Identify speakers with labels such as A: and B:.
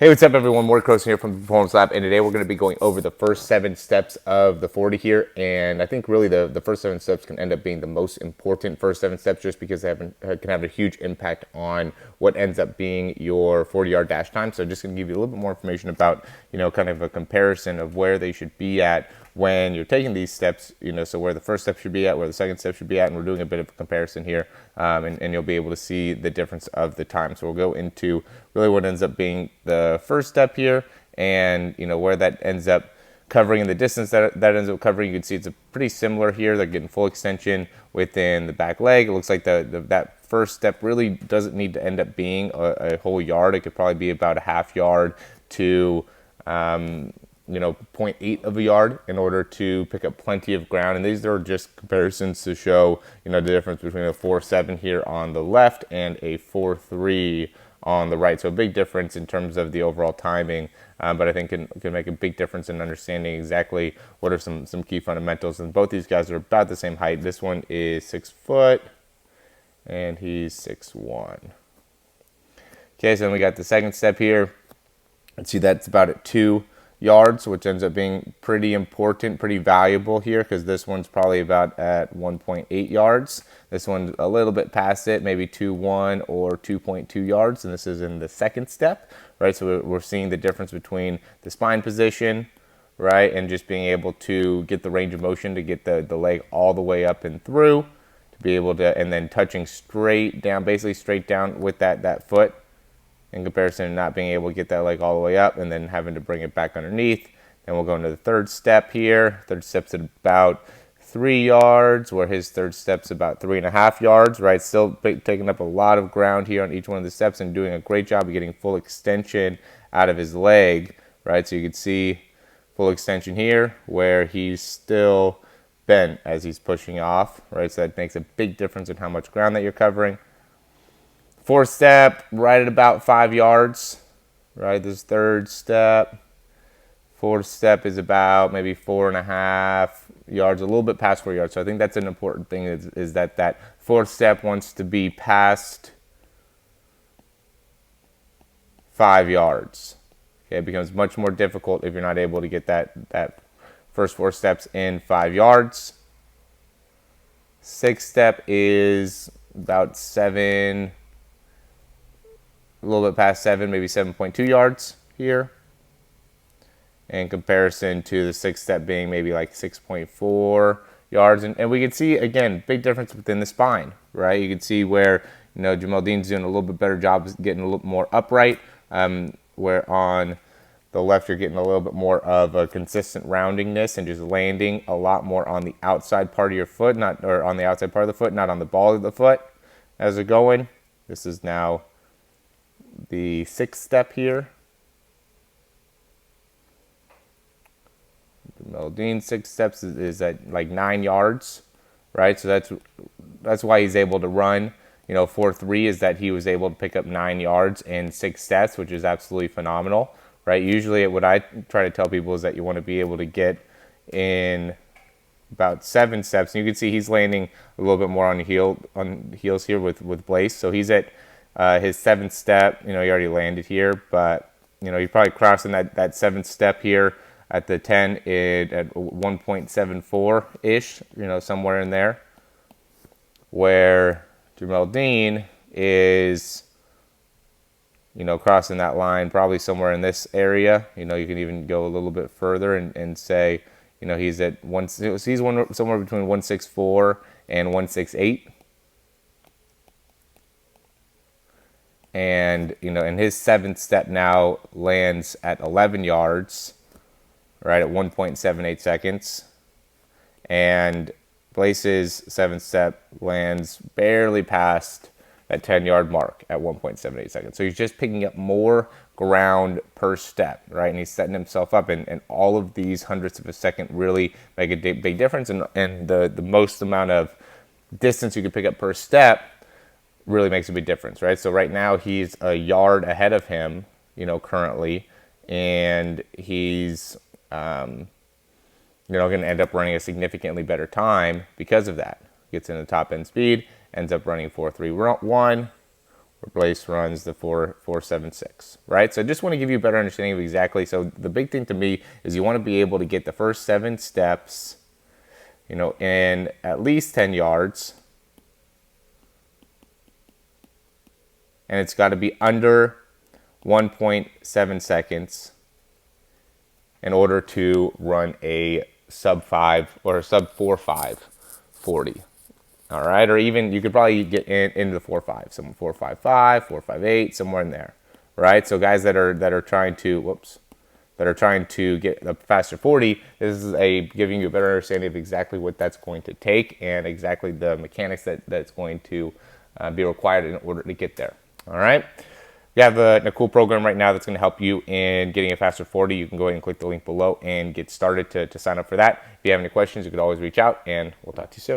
A: Hey, what's up, everyone? Morey Croson here from the Performance Lab, and today we're going to be going over the first 7 steps of the 40 here. And I think really the first 7 steps can end up being the most important first 7 steps, just because they can have a huge impact on what ends up being your 40-yard dash time. So just going to give you a little bit more information about, kind of a comparison of where they should be at when you're taking these steps, so where the first step should be at, where the second step should be at, and we're doing a bit of a comparison here, and you'll be able to see the difference of the time. So we'll go into really what ends up being the first step here, and where that ends up covering, and the distance that ends up covering. You can see it's pretty similar here. They're getting full extension within the back leg. It looks like that first step really doesn't need to end up being a whole yard. It could probably be about a half yard to 0.8 of a yard in order to pick up plenty of ground. And these are just comparisons to show, the difference between a 4.7 here on the left and a 4.3 on the right. So a big difference in terms of the overall timing, but I think can make a big difference in understanding exactly what are some key fundamentals. And both these guys are about the same height. This one is 6 foot and he's 6'1". Okay, so then we got the second step here. Let's see, that's about at 2 yards, which ends up being pretty important, pretty valuable here, because this one's probably about at 1.8 yards. This one's a little bit past it, maybe 2.1 or 2.2 yards, and this is in the second step, right? So we're seeing the difference between the spine position, right, and just being able to get the range of motion to get the leg all the way up and through, to be able to, and then touching straight down, basically straight down with that foot, in comparison to not being able to get that leg all the way up and then having to bring it back underneath. Then we'll go into the third step here. Third step's at about 3 yards, where his third step's about 3.5 yards, right? Still taking up a lot of ground here on each one of the steps and doing a great job of getting full extension out of his leg, right? So you can see full extension here where he's still bent as he's pushing off, right? So that makes a big difference in how much ground that you're covering. Fourth step, right at about 5 yards, right? This third step. Fourth step is about maybe 4.5 yards, a little bit past 4 yards. So I think that's an important thing, is that fourth step wants to be past 5 yards. Okay, it becomes much more difficult if you're not able to get that first 4 steps in 5 yards. Sixth step is about 7, a little bit past 7, maybe 7.2 yards here, in comparison to the sixth step being maybe like 6.4 yards. And we can see, again, big difference within the spine, right? You can see where, Jamel Dean's doing a little bit better job of getting a little more upright, where on the left you're getting a little bit more of a consistent roundingness and just landing a lot more on the outside part of your foot, or on the outside part of the foot, not on the ball of the foot as they're going. This is now the sixth step here. Dean's 6 steps is at like 9 yards, right? So that's why he's able to run, 4.3, is that he was able to pick up 9 yards in 6 steps, which is absolutely phenomenal, right? Usually what I try to tell people is that you want to be able to get in about 7 steps. And you can see he's landing a little bit more on heels here with Blaze. So he's at his 7th step. He already landed here, but he's probably crossing that 7th step here at the 10 at 1.74 ish, somewhere in there, where Jamel Dean is crossing that line probably somewhere in this area. You can even go a little bit further and say he's at somewhere between 1.64 and 1.68. And and his 7th step now lands at 11 yards, right, at 1.78 seconds. And Blaze's 7th step lands barely past that 10-yard mark at 1.78 seconds. So he's just picking up more ground per step, right? And he's setting himself up, and all of these hundredths of a second really make a big difference. And the most amount of distance you can pick up per step really makes a big difference, right? So right now he's a yard ahead of him, currently, and he's going to end up running a significantly better time because of that. Gets in the top end speed, ends up running 4.31, replace runs the 4.76, right? So I just want to give you a better understanding of exactly. So the big thing to me is you want to be able to get the first 7 steps, you know, in at least 10 yards. And it's got to be under 1.7 seconds in order to run a sub 5 or a sub 4.5 40. All right, or even you could probably get into the 4.5, some 4.55, 4.58, somewhere in there, right? So guys that are trying to get a faster 40, this is giving you a better understanding of exactly what that's going to take and exactly the mechanics that's going to be required in order to get there. All right. We have a cool program right now that's going to help you in getting a faster 40. You can go ahead and click the link below and get started to sign up for that. If you have any questions, you could always reach out, and we'll talk to you soon.